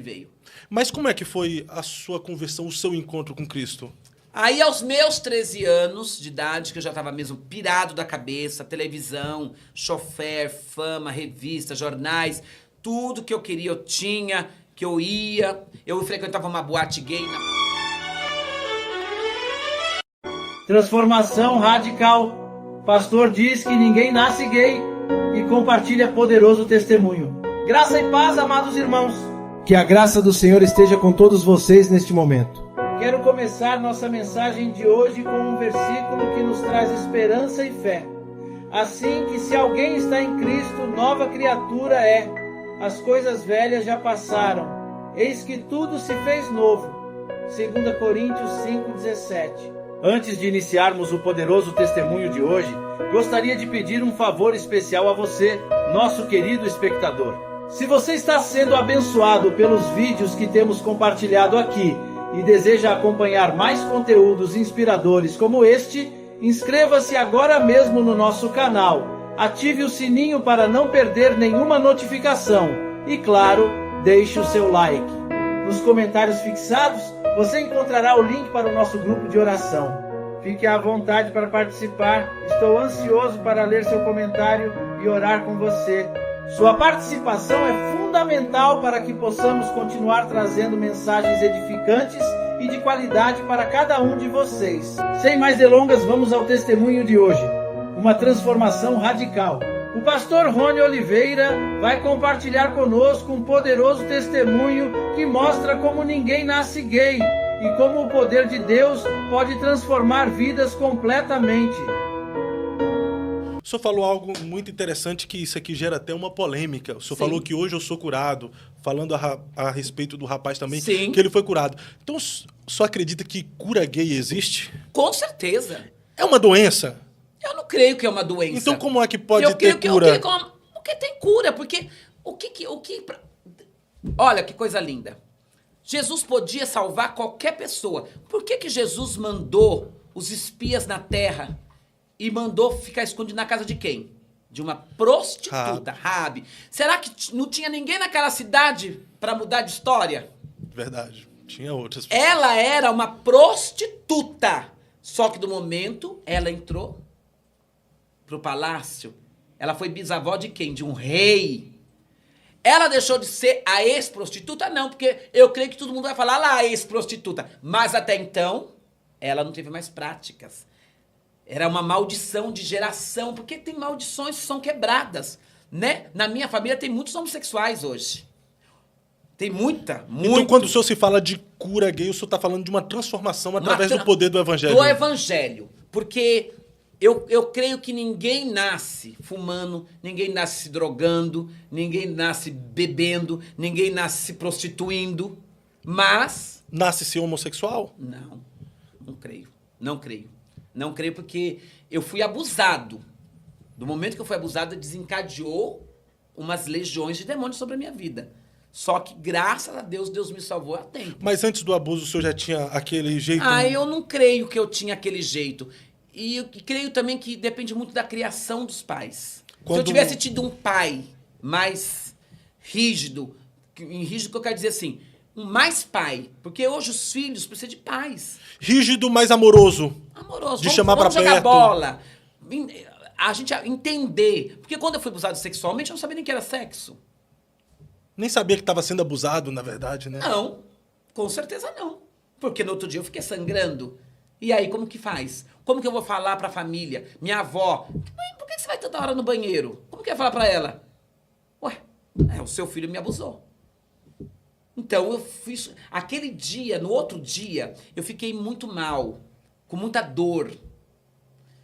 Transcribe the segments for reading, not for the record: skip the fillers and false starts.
veio. Mas como é que foi a sua conversão, o seu encontro com Cristo? Aí, aos meus 13 anos de idade, que eu já estava mesmo pirado da cabeça, televisão, chofer, fama, revista, jornais, tudo que eu queria eu tinha, que eu ia. Eu frequentava uma boate gay. Transformação radical. Pastor diz que ninguém nasce gay e compartilha poderoso testemunho. Graça e paz, amados irmãos. Que a graça do Senhor esteja com todos vocês neste momento. Quero começar nossa mensagem de hoje com um versículo que nos traz esperança e fé. Assim que se alguém está em Cristo, nova criatura é. As coisas velhas já passaram. Eis que tudo se fez novo. 2 Coríntios 5,17. Antes de iniciarmos o poderoso testemunho de hoje, gostaria de pedir um favor especial a você, nosso querido espectador. Se você está sendo abençoado pelos vídeos que temos compartilhado aqui e deseja acompanhar mais conteúdos inspiradores como este, inscreva-se agora mesmo no nosso canal, ative o sininho para não perder nenhuma notificação e, claro, deixe o seu like. Nos comentários fixados, você encontrará o link para o nosso grupo de oração. Fique à vontade para participar, estou ansioso para ler seu comentário e orar com você. Sua participação é fundamental para que possamos continuar trazendo mensagens edificantes e de qualidade para cada um de vocês. Sem mais delongas, vamos ao testemunho de hoje. Uma transformação radical. O pastor Rony Oliveira vai compartilhar conosco um poderoso testemunho que mostra como ninguém nasce gay e como o poder de Deus pode transformar vidas completamente. O senhor falou algo muito interessante, que isso aqui gera até uma polêmica. O senhor falou que hoje eu sou curado, falando a respeito do rapaz também, Sim. que ele foi curado. Então, o senhor acredita que cura gay existe? Com certeza. É uma doença? Eu não creio que é uma doença. Então, como é que pode ter Eu cura? creio que porque tem cura, porque olha que coisa linda. Jesus podia salvar qualquer pessoa. Por que Jesus mandou os espias na terra e mandou ficar escondido na casa de quem? De uma prostituta, Raabe. Será que não tinha ninguém naquela cidade para mudar de história? Verdade. Tinha outras pessoas. Ela era uma prostituta. Só que do momento ela entrou pro palácio, ela foi bisavó de quem? De um rei. Ela deixou de ser a ex-prostituta? Não, porque eu creio que todo mundo vai falar lá, a ex-prostituta. Mas até então, ela não teve mais práticas. Era uma maldição de geração, porque tem maldições que são quebradas, né? Na minha família tem muitos homossexuais hoje. Tem muita. Então, quando o senhor se fala de cura gay, o senhor está falando de uma transformação através do poder do evangelho. Do evangelho. Porque eu creio que ninguém nasce fumando, ninguém nasce se drogando, ninguém nasce bebendo, ninguém nasce se prostituindo, mas... Nasce-se homossexual? Não creio. Não creio. Não creio porque eu fui abusado. Do momento que eu fui abusado, desencadeou umas legiões de demônios sobre a minha vida. Só que, graças a Deus, Deus me salvou a tempo. Mas antes do abuso, o senhor já tinha aquele jeito? Eu não creio que eu tinha aquele jeito. E eu creio também que depende muito da criação dos pais. Se eu tivesse tido um pai mais rígido, em rígido que eu quero dizer assim, mais pai, porque hoje os filhos precisam de pais. Rígido, mas amoroso. Amoroso. De chamar pra jogar perto. bola. A gente entender. Porque quando eu fui abusado sexualmente, eu não sabia nem que era sexo. Nem sabia que estava sendo abusado, na verdade, né? Não, com certeza não. Porque no outro dia eu fiquei sangrando. E aí, como que faz? Como que eu vou falar pra família? Minha avó, mãe, por que você vai toda hora no banheiro? Como que eu ia falar pra ela? Ué, o seu filho me abusou. Então, eu fiz... Aquele dia, no outro dia, eu fiquei muito mal, com muita dor.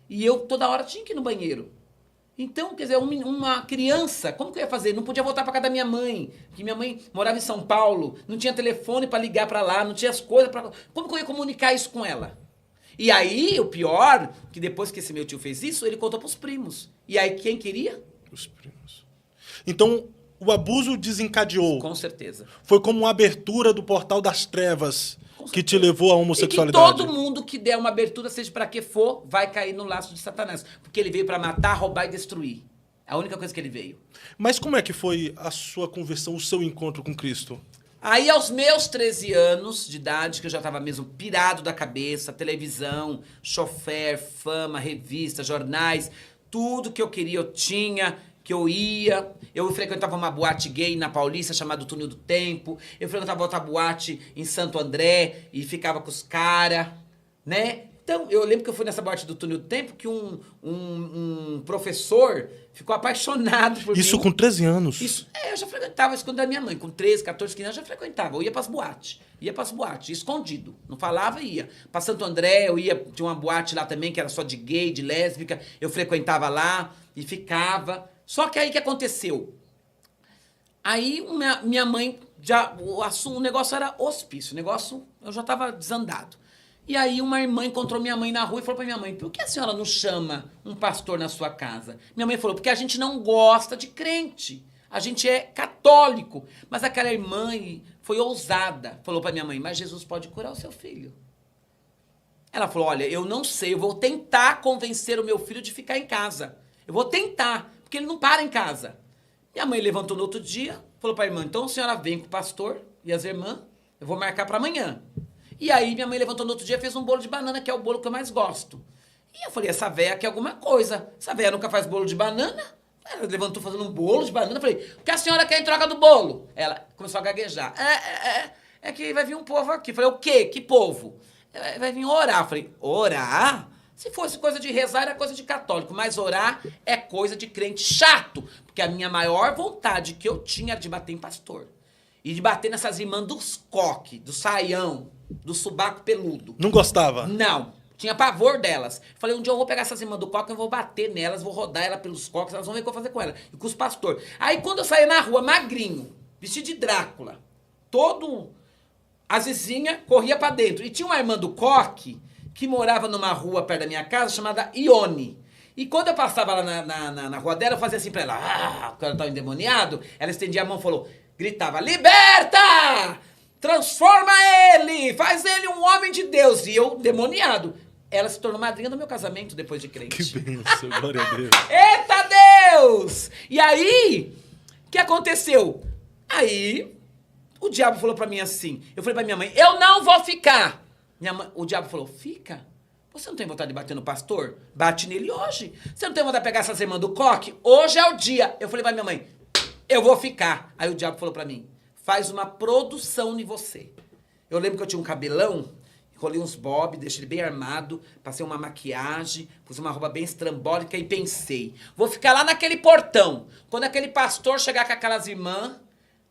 E eu toda hora tinha que ir no banheiro. Então, quer dizer, uma criança, como que eu ia fazer? Não podia voltar pra casa da minha mãe, porque minha mãe morava em São Paulo, não tinha telefone pra ligar pra lá, não tinha as coisas pra... Como que eu ia comunicar isso com ela? E aí, o pior, que depois que esse meu tio fez isso, ele contou pros primos. E aí, quem queria? Os primos. Então, o abuso desencadeou. Com certeza. Foi como uma abertura do portal das trevas que te levou à homossexualidade. E que todo mundo que der uma abertura, seja pra que for, vai cair no laço de Satanás. Porque ele veio pra matar, roubar e destruir. É a única coisa que ele veio. Mas como é que foi a sua conversão, o seu encontro com Cristo? Aí, aos meus 13 anos de idade, que eu já estava mesmo pirado da cabeça, televisão, chofer, fama, revista, jornais, tudo que eu queria eu tinha, que eu ia. Eu frequentava uma boate gay na Paulista, chamada Túnel do Tempo. Eu frequentava outra boate em Santo André e ficava com os caras, né? Então, eu lembro que eu fui nessa boate do Túnel do Tempo que um professor ficou apaixonado por mim. Isso com 13 anos? Isso, eu já frequentava isso quando era minha mãe. Com 13, 14, 15 anos, eu já frequentava. Eu ia pras boates. Escondido. Não falava e ia. Pra Santo André, eu ia, tinha uma boate lá também, que era só de gay, de lésbica. Eu frequentava lá e ficava. Só que aí o que aconteceu? Aí minha mãe, o negócio era hospício. O negócio, eu já tava desandado. E aí uma irmã encontrou minha mãe na rua e falou pra minha mãe, por que a senhora não chama um pastor na sua casa? Minha mãe falou, porque a gente não gosta de crente. A gente é católico. Mas aquela irmã foi ousada. Falou pra minha mãe, mas Jesus pode curar o seu filho. Ela falou, olha, eu não sei, eu vou tentar convencer o meu filho de ficar em casa. Eu vou tentar, porque ele não para em casa. Minha mãe levantou no outro dia, falou pra irmã, então a senhora vem com o pastor e as irmãs, eu vou marcar pra amanhã. E aí minha mãe levantou no outro dia e fez um bolo de banana, que é o bolo que eu mais gosto. E eu falei, essa véia quer alguma coisa. Essa véia nunca faz bolo de banana. Ela levantou fazendo um bolo de banana. Eu falei, o que a senhora quer em troca do bolo? Ela começou a gaguejar. É que vai vir um povo aqui. Eu falei, o quê? Que povo? Vai vir orar. Eu falei, orar? Se fosse coisa de rezar, era coisa de católico. Mas orar é coisa de crente chato. Porque a minha maior vontade que eu tinha era de bater em pastor. E de bater nessas irmãs dos coque, do saião, do subaco peludo. Não gostava? Não. Tinha pavor delas. Falei, um dia eu vou pegar essas irmãs do coque, eu vou bater nelas, vou rodar ela pelos coques, elas vão ver o que eu vou fazer com ela. E com os pastores. Aí quando eu saía na rua, magrinho, vestido de Drácula, as vizinhas corria pra dentro. E tinha uma irmã do coque que morava numa rua perto da minha casa, chamada Ione. E quando eu passava lá na rua dela, eu fazia assim pra ela, porque ela tava endemoniado, ela estendia a mão e falou, gritava, liberta! Transforma ele! Faz ele um homem de Deus! E eu, demoniado. Ela se tornou madrinha do meu casamento depois de crente. Que bênção, glória a Deus. Eita Deus! E aí, o que aconteceu? Aí, o diabo falou pra mim assim, eu falei pra minha mãe, eu não vou ficar. O diabo falou, fica? Você não tem vontade de bater no pastor? Bate nele hoje. Você não tem vontade de pegar essas irmãs do coque? Hoje é o dia. Eu falei pra minha mãe, eu vou ficar. Aí o diabo falou pra mim, faz uma produção em você. Eu lembro que eu tinha um cabelão, colei uns bob, deixei ele bem armado, passei uma maquiagem, pus uma roupa bem estrambólica e pensei, vou ficar lá naquele portão. Quando aquele pastor chegar com aquelas irmãs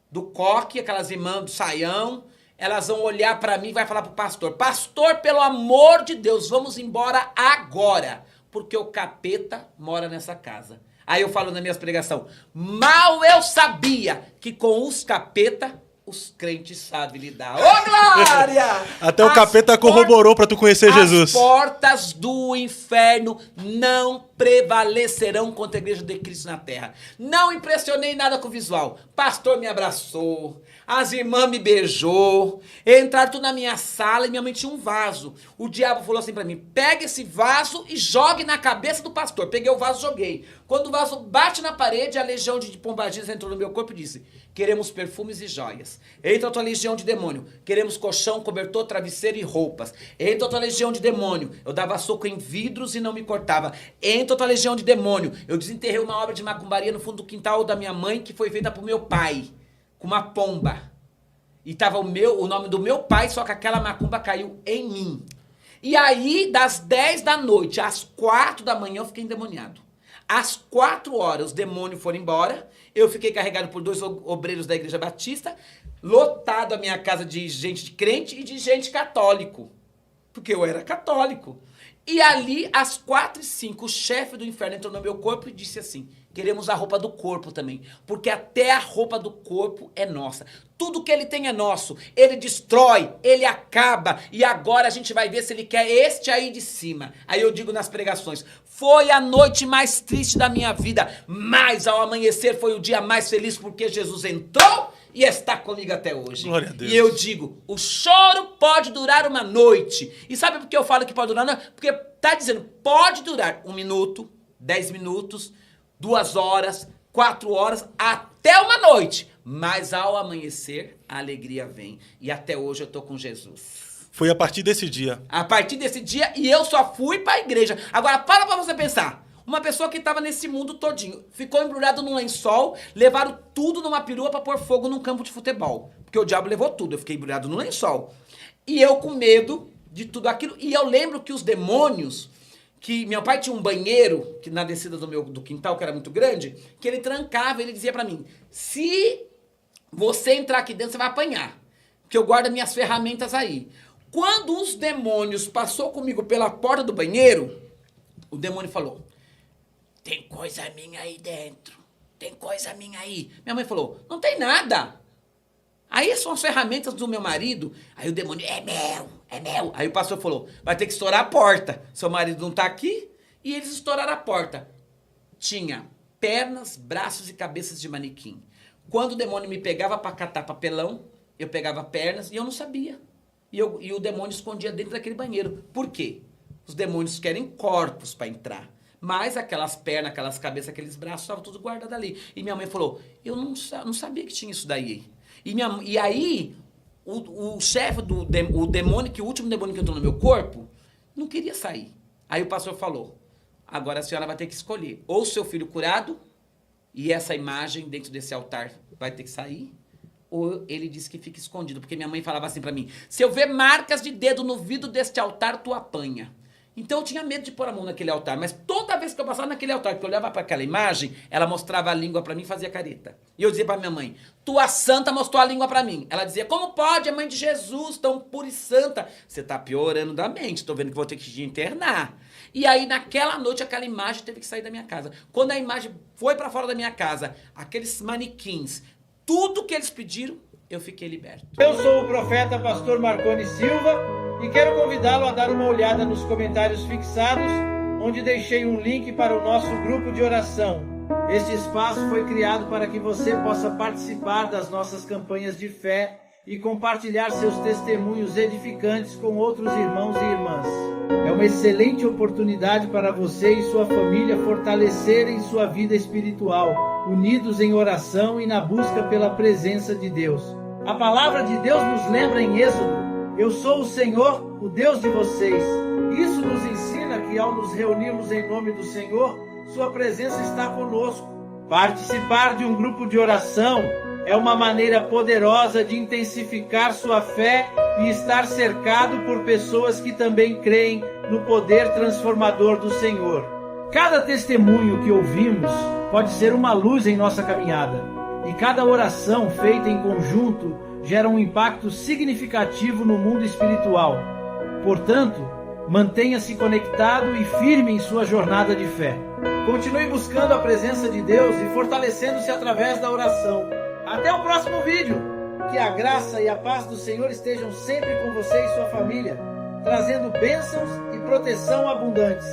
do coque, aquelas irmãs do saião, elas vão olhar pra mim e vai falar pro pastor, pastor, pelo amor de Deus, vamos embora agora, porque o capeta mora nessa casa. Aí eu falo nas minhas pregações, mal eu sabia que com os capeta, os crentes sabem lidar. Ô, glória! Até o capeta corroborou pra tu conhecer Jesus. As portas do inferno não prevalecerão contra a igreja de Cristo na terra. Não impressionei nada com o visual. Pastor me abraçou, as irmãs me beijou, entraram tudo na minha sala e minha mãe tinha um vaso. O diabo falou assim pra mim, pega esse vaso e jogue na cabeça do pastor. Peguei o vaso e joguei. Quando o vaso bate na parede, a legião de pombagiras entrou no meu corpo e disse, queremos perfumes e joias. Entra a tua legião de demônio. Queremos colchão, cobertor, travesseiro e roupas. Entra a tua legião de demônio. Eu dava soco em vidros e não me cortava. Entra a tua legião de demônio. Eu desenterrei uma obra de macumbaria no fundo do quintal da minha mãe, que foi feita pro meu pai, com uma pomba. E tava o nome do meu pai, só que aquela macumba caiu em mim. E aí, das 10 da noite às 4 da manhã, eu fiquei endemoniado. Às 4 horas, os demônios foram embora. Eu fiquei carregado por 2 obreiros da Igreja Batista, lotado a minha casa de gente de crente e de gente católico. Porque eu era católico. E ali, às 4h05, o chefe do inferno entrou no meu corpo e disse assim, queremos a roupa do corpo também, porque até a roupa do corpo é nossa. Tudo que ele tem é nosso. Ele destrói, ele acaba, e agora a gente vai ver se ele quer este aí de cima. Aí eu digo nas pregações, foi a noite mais triste da minha vida, mas ao amanhecer foi o dia mais feliz, porque Jesus entrou e está comigo até hoje. Glória a Deus. E eu digo, o choro pode durar uma noite. E sabe por que eu falo que pode durar? Não, porque tá dizendo, pode durar 1 minuto, 10 minutos, 2 horas, 4 horas, até uma noite. mas ao amanhecer a alegria vem. E até hoje eu tô com Jesus. Foi a partir desse dia. A partir desse dia, e eu só fui pra igreja. Agora, para pra você pensar. Uma pessoa que estava nesse mundo todinho, ficou embrulhado num lençol, levaram tudo numa perua pra pôr fogo num campo de futebol. Porque o diabo levou tudo, eu fiquei embrulhado no lençol. E eu com medo de tudo aquilo. E eu lembro que os demônios, que meu pai tinha um banheiro, que na descida do quintal, que era muito grande, que ele trancava, ele dizia pra mim, se você entrar aqui dentro, você vai apanhar. Porque eu guardo minhas ferramentas aí. Quando os demônios passou comigo pela porta do banheiro, o demônio falou, tem coisa minha aí dentro. Tem coisa minha aí. Minha mãe falou, não tem nada. Aí são as ferramentas do meu marido. Aí o demônio, é meu, é meu. Aí o pastor falou, vai ter que estourar a porta. Seu marido não tá aqui. E eles estouraram a porta. Tinha pernas, braços e cabeças de manequim. Quando o demônio me pegava pra catar papelão, eu pegava pernas e eu não sabia. E o demônio escondia dentro daquele banheiro. Por quê? Os demônios querem corpos para entrar. Mas aquelas pernas, aquelas cabeças, aqueles braços, estavam tudo guardado ali. E minha mãe falou, eu não sabia que tinha isso daí. E aí, o chefe o demônio, que o último demônio que entrou no meu corpo, não queria sair. Aí o pastor falou, agora a senhora vai ter que escolher. Ou seu filho curado, e essa imagem dentro desse altar vai ter que sair, ou ele disse que fica escondido. Porque minha mãe falava assim pra mim, se eu ver marcas de dedo no vidro deste altar, tu apanha. Então eu tinha medo de pôr a mão naquele altar, mas toda vez que eu passava naquele altar, que eu olhava para aquela imagem, ela mostrava a língua para mim e fazia careta. E eu dizia para minha mãe, tua santa mostrou a língua para mim. Ela dizia, como pode, a mãe de Jesus, tão pura e santa? Você tá piorando da mente, tô vendo que vou ter que te internar. E aí naquela noite aquela imagem teve que sair da minha casa. Quando a imagem foi para fora da minha casa, aqueles manequins, tudo que eles pediram, eu fiquei liberto. Eu sou o profeta pastor Marconi Silva e quero convidá-lo a dar uma olhada nos comentários fixados, onde deixei um link para o nosso grupo de oração. Este espaço foi criado para que você possa participar das nossas campanhas de fé e compartilhar seus testemunhos edificantes com outros irmãos e irmãs. É uma excelente oportunidade para você e sua família fortalecerem sua vida espiritual, unidos em oração e na busca pela presença de Deus. A palavra de Deus nos lembra em Êxodo, eu sou o Senhor, o Deus de vocês. Isso nos ensina que ao nos reunirmos em nome do Senhor, sua presença está conosco. Participar de um grupo de oração é uma maneira poderosa de intensificar sua fé e estar cercado por pessoas que também creem no poder transformador do Senhor. Cada testemunho que ouvimos pode ser uma luz em nossa caminhada, e cada oração feita em conjunto gera um impacto significativo no mundo espiritual. Portanto, mantenha-se conectado e firme em sua jornada de fé. Continue buscando a presença de Deus e fortalecendo-se através da oração. Até o próximo vídeo! Que a graça e a paz do Senhor estejam sempre com você e sua família, trazendo bênçãos e proteção abundantes.